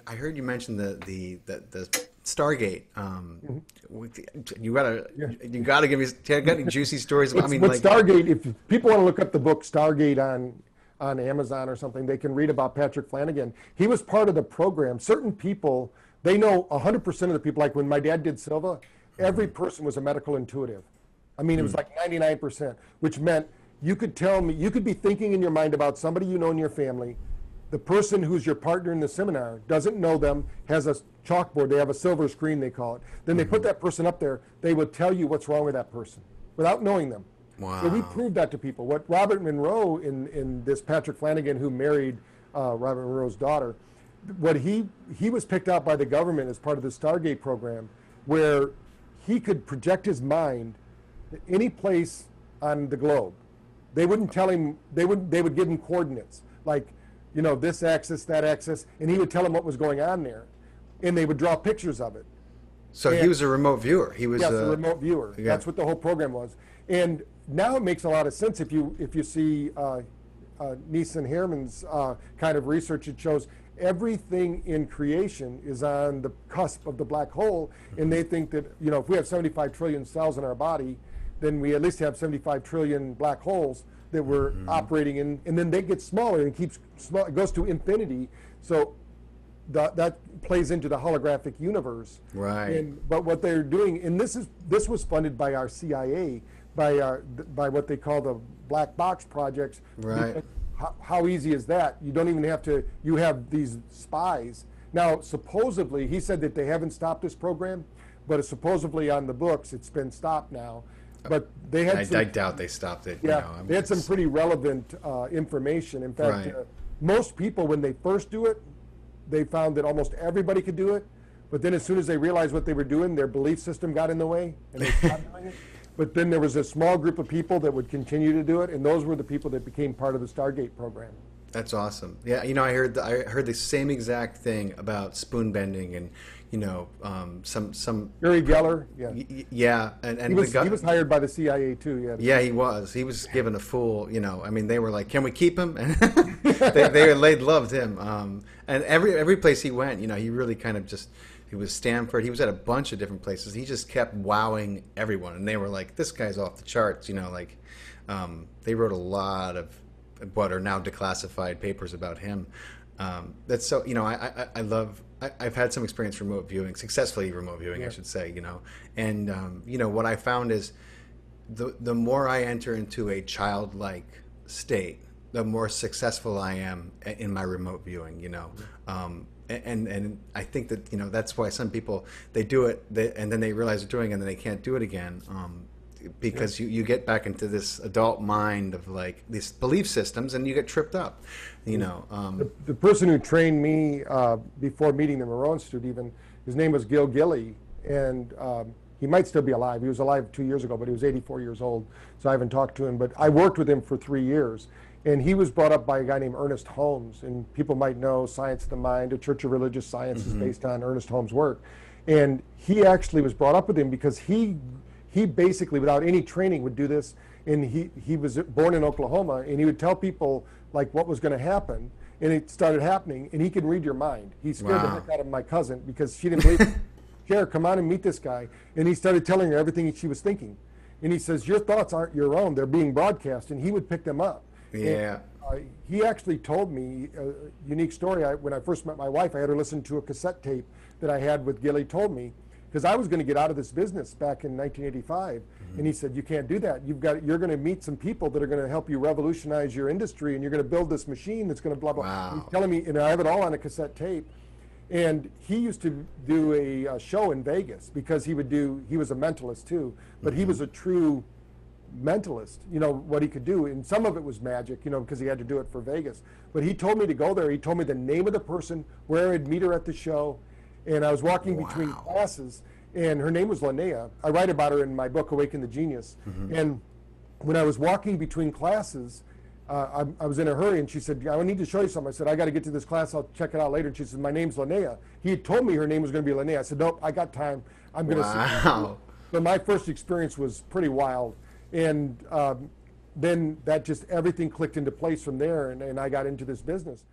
I heard you mention the Stargate. Mhm. You gotta Yeah. you gotta give me got any juicy stories about. I mean, But like, Stargate, if people want to look up the book Stargate on Amazon or something, they can read about Patrick Flanagan. He was part of the program. Certain people, they know 100% of the people. Like when my dad did Silva, every person was a medical intuitive. I mean, it was like 99%, which meant you could tell me, you could be thinking in your mind about somebody you know in your family. The person who's your partner in the seminar doesn't know them, has a chalkboard, they have a silver screen, they call it. Then they put that person up there, they would tell you what's wrong with that person without knowing them. So we wow. proved that to people. What Robert Monroe, in this Patrick Flanagan, who married Robert Monroe's daughter, what he was picked out by the government as part of the Stargate program, where he could project his mind to any place on the globe. They wouldn't tell him, they would give him coordinates, like, you know, this axis, that axis, and he would tell them what was going on there. And they would draw pictures of it. So he was a remote viewer. He was Yes, a remote viewer. yeah. That's what the whole program was. And now it makes a lot of sense if you see Neeson Herman's kind of research. It shows everything in creation is on the cusp of the black hole, and they think that, you know, if we have 75 trillion cells in our body, then we at least have 75 trillion black holes that we're operating in, and then they get smaller and keeps small. It goes to infinity. So that plays into the holographic universe. Right. But what they're doing, and this was funded by our CIA, by what they call the black box projects. Right. How easy is that? You don't even have to. You have these spies now. Supposedly, he said that they haven't stopped this program, but supposedly on the books it's been stopped now. But they had. I doubt they stopped it. Yeah, You know, I mean, they had some pretty relevant information. In fact, Right. Most people, when they first do it, they found that almost everybody could do it. But then as soon as they realized what they were doing, their belief system got in the way, and they stopped doing it. But then there was a small group of people that would continue to do it, and those were the people that became part of the Stargate program. That's awesome. Yeah, you know, I heard the same exact thing about spoon bending and, you know, some Uri Geller, yeah. Yeah, and He was hired by the CIA too, yeah. Yeah, he was. He was given a full, you know. I mean, they were like, "Can we keep him?" And they loved him. And every place he went, you know, he really kind of just. He was Stanford. He was at a bunch of different places. He just kept wowing everyone, and they were like, "This guy's off the charts." You know, like they wrote a lot of what are now declassified papers about him. That's so. You know, I love. I've had some experience remote viewing, successfully remote viewing, Yeah. I should say. You know, and you know what I found is the more I enter into a childlike state, the more successful I am in my remote viewing. You know. And I think that, you know, that's why some people, they do it and then they realize they're doing it and then they can't do it again, because you get back into this adult mind of like these belief systems and you get tripped up, you know. The person who trained me before meeting the Morone Institute, even, his name was Gil Gilly, and he might still be alive. He was alive 2 years ago, but he was 84 years old, so I haven't talked to him. But I worked with him for 3 years. And he was brought up by a guy named Ernest Holmes, and people might know Science of the Mind, a Church of Religious Science is based on Ernest Holmes' work. And he actually was brought up with him because he basically, without any training, would do this. And he was born in Oklahoma, and he would tell people like what was going to happen, and it started happening. And he can read your mind. He scared the heck out of my cousin because she didn't believe him. Here, come on and meet this guy. And he started telling her everything she was thinking. And he says, your thoughts aren't your own; they're being broadcast. And he would pick them up. Yeah. And, he actually told me a unique story. When I first met my wife, I had her listen to a cassette tape that I had with Gilly told me, because I was going to get out of this business back in 1985. And he said, you can't do that. You're going to meet some people that are going to help you revolutionize your industry, and you're going to build this machine that's going to blah, blah. Wow. He's telling me, and I have it all on a cassette tape. And he used to do a show in Vegas because he was a mentalist too, but he was a true mentalist, you know, what he could do. And some of it was magic, you know, because he had to do it for Vegas. But he told me to go there. He told me the name of the person, where I'd meet her at the show. And I was walking between classes, and her name was Linnea. I write about her in my book, Awaken the Genius. And when I was walking between classes, I was in a hurry, and she said, I need to show you something. I said, I got to get to this class. I'll check it out later. And she said, my name's Linnea. He had told me her name was going to be Linnea. I said, nope, I got time. I'm going to see. So my first experience was pretty wild. And then that just, everything clicked into place from there, and I got into this business.